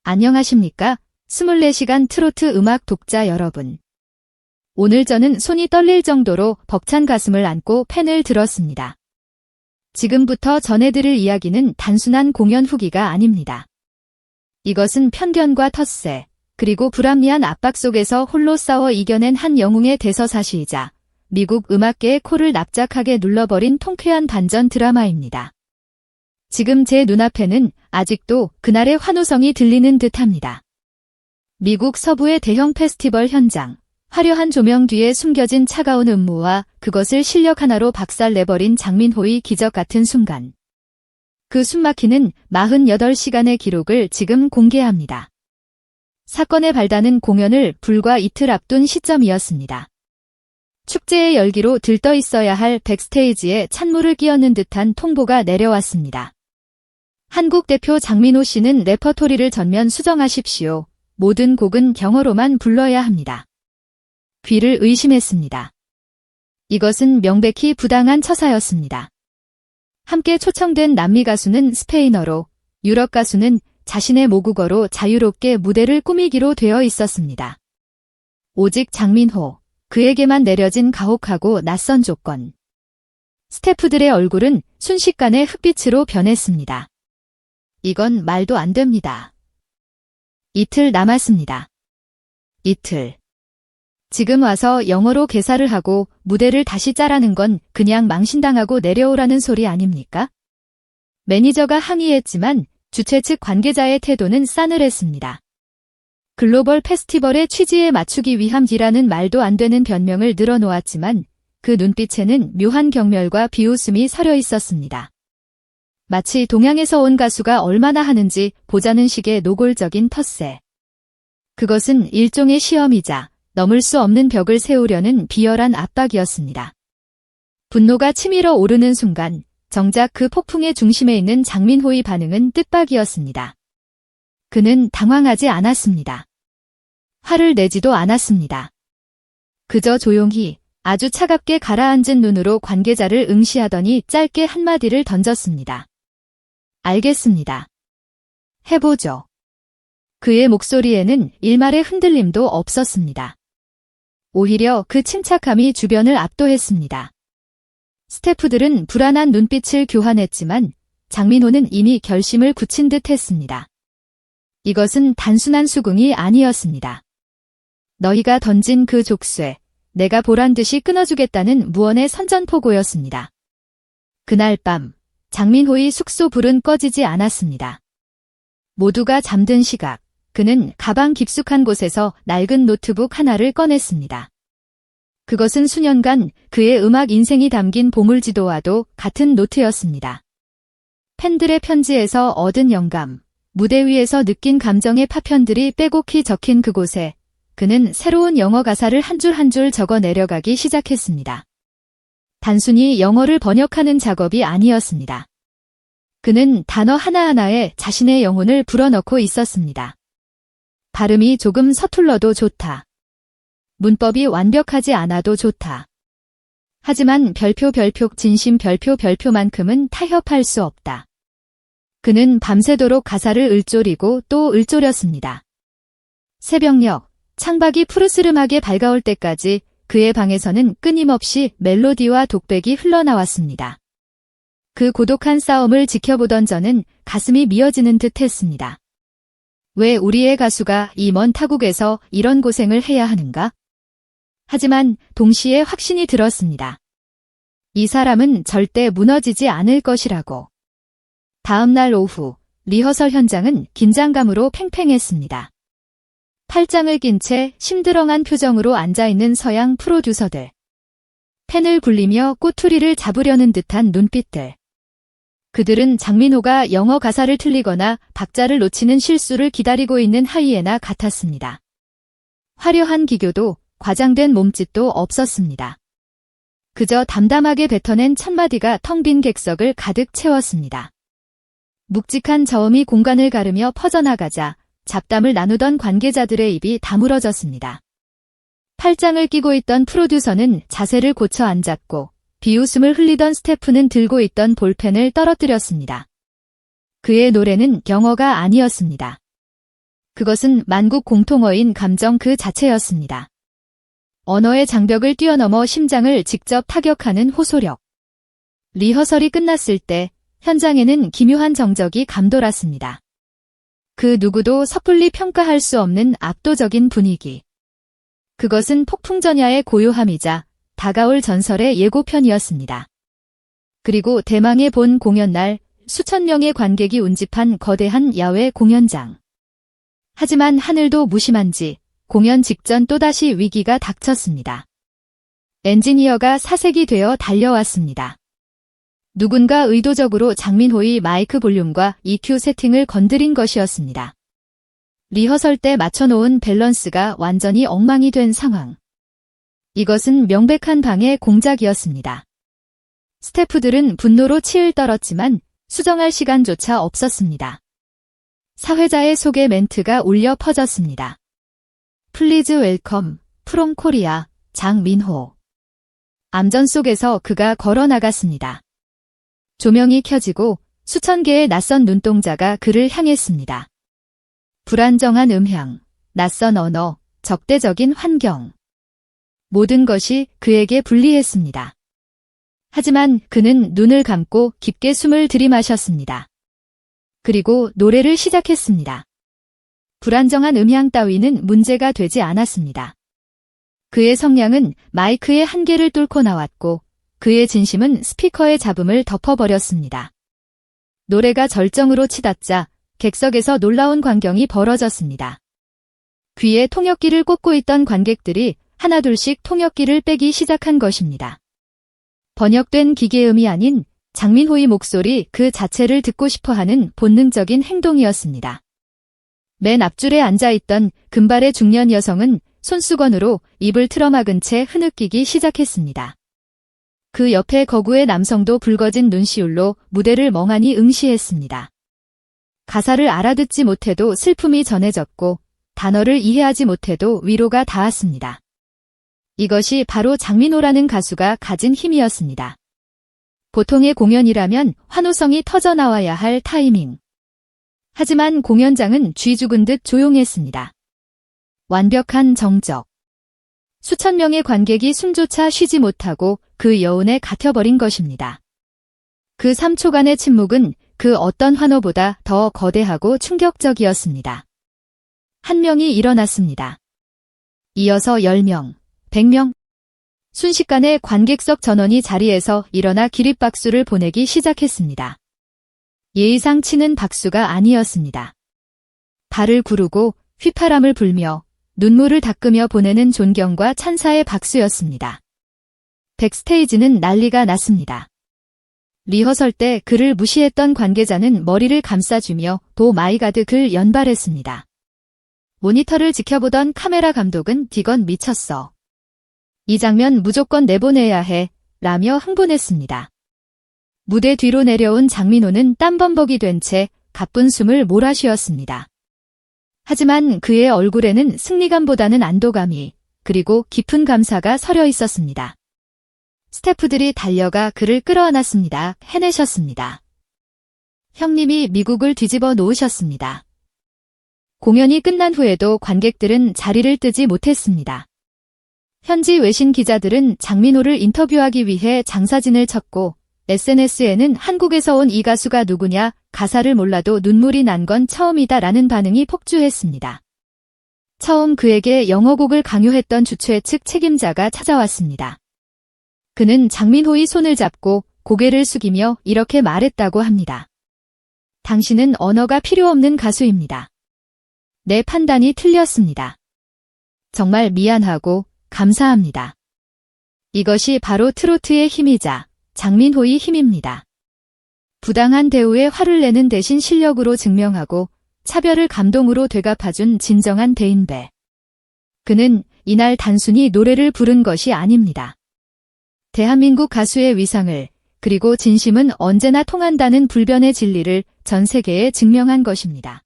안녕하십니까? 24시간 트로트 음악 독자 여러분. 오늘 저는 손이 떨릴 정도로 벅찬 가슴을 안고 펜을 들었습니다. 지금부터 전해드릴 이야기는 단순한 공연 후기가 아닙니다. 이것은 편견과 텃세, 그리고 불합리한 압박 속에서 홀로 싸워 이겨낸 한 영웅의 대서사시이자 미국 음악계의 코를 납작하게 눌러버린 통쾌한 반전 드라마입니다. 지금 제 눈앞에는 아직도 그날의 환호성이 들리는 듯합니다. 미국 서부의 대형 페스티벌 현장, 화려한 조명 뒤에 숨겨진 차가운 음모와 그것을 실력 하나로 박살내버린 장민호의 기적 같은 순간. 그 숨막히는 48시간의 기록을 지금 공개합니다. 사건의 발단은 공연을 불과 이틀 앞둔 시점이었습니다. 축제의 열기로 들떠 있어야 할 백스테이지에 찬물을 끼얹는 듯한 통보가 내려왔습니다. 한국 대표 장민호 씨는 레퍼토리를 전면 수정하십시오. 모든 곡은 경어로만 불러야 합니다. 귀를 의심했습니다. 이것은 명백히 부당한 처사였습니다. 함께 초청된 남미 가수는 스페인어로, 유럽 가수는 자신의 모국어로 자유롭게 무대를 꾸미기로 되어 있었습니다. 오직 장민호, 그에게만 내려진 가혹하고 낯선 조건. 스태프들의 얼굴은 순식간에 흑빛으로 변했습니다. 이건 말도 안 됩니다. 이틀 남았습니다. 이틀. 지금 와서 영어로 개사를 하고 무대를 다시 짜라는 건 그냥 망신당하고 내려오라는 소리 아닙니까? 매니저가 항의했지만 주최 측 관계자의 태도는 싸늘했습니다. 글로벌 페스티벌의 취지에 맞추기 위함이라는 말도 안 되는 변명을 늘어놓았지만 그 눈빛에는 묘한 경멸과 비웃음이 서려 있었습니다. 마치 동양에서 온 가수가 얼마나 하는지 보자는 식의 노골적인 텃세. 그것은 일종의 시험이자 넘을 수 없는 벽을 세우려는 비열한 압박이었습니다. 분노가 치밀어 오르는 순간 정작 그 폭풍의 중심에 있는 장민호의 반응은 뜻밖이었습니다. 그는 당황하지 않았습니다. 화를 내지도 않았습니다. 그저 조용히 아주 차갑게 가라앉은 눈으로 관계자를 응시하더니 짧게 한마디를 던졌습니다. 알겠습니다. 해보죠. 그의 목소리에는 일말의 흔들림도 없었습니다. 오히려 그 침착함이 주변을 압도했습니다. 스태프들은 불안한 눈빛을 교환했지만 장민호는 이미 결심을 굳힌 듯 했습니다. 이것은 단순한 수긍이 아니었습니다. 너희가 던진 그 족쇄, 내가 보란듯이 끊어주겠다는 무언의 선전포고였습니다. 그날 밤, 장민호의 숙소 불은 꺼지지 않았습니다. 모두가 잠든 시각, 그는 가방 깊숙한 곳에서 낡은 노트북 하나를 꺼냈습니다. 그것은 수년간 그의 음악 인생이 담긴 보물지도와도 같은 노트였습니다. 팬들의 편지에서 얻은 영감, 무대 위에서 느낀 감정의 파편들이 빼곡히 적힌 그곳에 그는 새로운 영어 가사를 한 줄 한 줄 적어 내려가기 시작했습니다. 단순히 영어를 번역하는 작업이 아니었습니다. 그는 단어 하나하나에 자신의 영혼을 불어넣고 있었습니다. 발음이 조금 서툴러도 좋다. 문법이 완벽하지 않아도 좋다. 하지만 별표 진심 별표만큼은 타협할 수 없다. 그는 밤새도록 가사를 을조리고 또 을조렸습니다. 새벽녘, 창밖이 푸르스름하게 밝아올 때까지 그의 방에서는 끊임없이 멜로디와 독백이 흘러나왔습니다. 그 고독한 싸움을 지켜보던 저는 가슴이 미어지는 듯 했습니다. 왜 우리의 가수가 이 먼 타국에서 이런 고생을 해야 하는가? 하지만 동시에 확신이 들었습니다. 이 사람은 절대 무너지지 않을 것이라고. 다음 날 오후, 리허설 현장은 긴장감으로 팽팽했습니다. 팔짱을 낀 채 심드렁한 표정으로 앉아있는 서양 프로듀서들. 펜을 굴리며 꼬투리를 잡으려는 듯한 눈빛들. 그들은 장민호가 영어 가사를 틀리거나 박자를 놓치는 실수를 기다리고 있는 하이에나 같았습니다. 화려한 기교도 과장된 몸짓도 없었습니다. 그저 담담하게 뱉어낸 첫마디가 텅 빈 객석을 가득 채웠습니다. 묵직한 저음이 공간을 가르며 퍼져나가자 잡담을 나누던 관계자들의 입이 다물어졌습니다. 팔짱을 끼고 있던 프로듀서는 자세를 고쳐 앉았고 비웃음을 흘리던 스태프는 들고 있던 볼펜을 떨어뜨렸습니다. 그의 노래는 영어가 아니었습니다. 그것은 만국 공통어인 감정 그 자체였습니다. 언어의 장벽을 뛰어넘어 심장을 직접 타격하는 호소력. 리허설이 끝났을 때 현장에는 기묘한 정적이 감돌았습니다. 그 누구도 섣불리 평가할 수 없는 압도적인 분위기. 그것은 폭풍전야의 고요함이자 다가올 전설의 예고편이었습니다. 그리고 대망의 본 공연 날 수천 명의 관객이 운집한 거대한 야외 공연장. 하지만 하늘도 무심한지 공연 직전 또다시 위기가 닥쳤습니다. 엔지니어가 사색이 되어 달려왔습니다. 누군가 의도적으로 장민호의 마이크 볼륨과 EQ 세팅을 건드린 것이었습니다. 리허설 때 맞춰놓은 밸런스가 완전히 엉망이 된 상황. 이것은 명백한 방해 공작이었습니다. 스태프들은 분노로 치을 떨었지만 수정할 시간조차 없었습니다. 사회자의 소개 멘트가 울려 퍼졌습니다. 플리즈 웰컴, 프롬 코리아, 장민호. 암전 속에서 그가 걸어 나갔습니다. 조명이 켜지고 수천 개의 낯선 눈동자가 그를 향했습니다. 불안정한 음향, 낯선 언어, 적대적인 환경. 모든 것이 그에게 불리했습니다. 하지만 그는 눈을 감고 깊게 숨을 들이마셨습니다. 그리고 노래를 시작했습니다. 불안정한 음향 따위는 문제가 되지 않았습니다. 그의 성량은 마이크의 한계를 뚫고 나왔고 그의 진심은 스피커의 잡음을 덮어버렸습니다. 노래가 절정으로 치닫자 객석에서 놀라운 광경이 벌어졌습니다. 귀에 통역기를 꽂고 있던 관객들이 하나둘씩 통역기를 빼기 시작한 것입니다. 번역된 기계음이 아닌 장민호의 목소리 그 자체를 듣고 싶어하는 본능적인 행동이었습니다. 맨 앞줄에 앉아있던 금발의 중년 여성은 손수건으로 입을 틀어막은 채 흐느끼기 시작했습니다. 그 옆에 거구의 남성도 붉어진 눈시울로 무대를 멍하니 응시했습니다. 가사를 알아듣지 못해도 슬픔이 전해졌고 단어를 이해하지 못해도 위로가 닿았습니다. 이것이 바로 장민호라는 가수가 가진 힘이었습니다. 보통의 공연이라면 환호성이 터져나와야 할 타이밍. 하지만 공연장은 쥐 죽은 듯 조용했습니다. 완벽한 정적. 수천 명의 관객이 숨조차 쉬지 못하고 그 여운에 갇혀버린 것입니다. 그 3초간의 침묵은 그 어떤 환호보다 더 거대하고 충격적이었습니다. 한 명이 일어났습니다. 이어서 10명, 100명. 순식간에 관객석 전원이 자리에서 일어나 기립박수를 보내기 시작했습니다. 예의상 치는 박수가 아니었습니다. 발을 구르고 휘파람을 불며 눈물을 닦으며 보내는 존경과 찬사의 박수였습니다. 백스테이지는 난리가 났습니다. 리허설 때 그를 무시했던 관계자는 머리를 감싸주며 도 마이가드 글 연발했습니다. 모니터를 지켜보던 카메라 감독은 디건 미쳤어. 이 장면 무조건 내보내야 해 라며 흥분했습니다. 무대 뒤로 내려온 장민호는 땀범벅이 된 채 가쁜 숨을 몰아쉬었습니다. 하지만 그의 얼굴에는 승리감보다는 안도감이 그리고 깊은 감사가 서려 있었습니다. 스태프들이 달려가 그를 끌어안았습니다. 해내셨습니다. 형님이 미국을 뒤집어 놓으셨습니다. 공연이 끝난 후에도 관객들은 자리를 뜨지 못했습니다. 현지 외신 기자들은 장민호를 인터뷰하기 위해 장사진을 쳤고 SNS에는 한국에서 온 이 가수가 누구냐, 가사를 몰라도 눈물이 난 건 처음이다 라는 반응이 폭주했습니다. 처음 그에게 영어곡을 강요했던 주최 측 책임자가 찾아왔습니다. 그는 장민호의 손을 잡고 고개를 숙이며 이렇게 말했다고 합니다. 당신은 언어가 필요 없는 가수입니다. 내 판단이 틀렸습니다. 정말 미안하고 감사합니다. 이것이 바로 트로트의 힘이자 장민호의 힘입니다. 부당한 대우에 화를 내는 대신 실력으로 증명하고 차별을 감동으로 되갚아준 진정한 대인배. 그는 이날 단순히 노래를 부른 것이 아닙니다. 대한민국 가수의 위상을 그리고 진심은 언제나 통한다는 불변의 진리를 전 세계에 증명한 것입니다.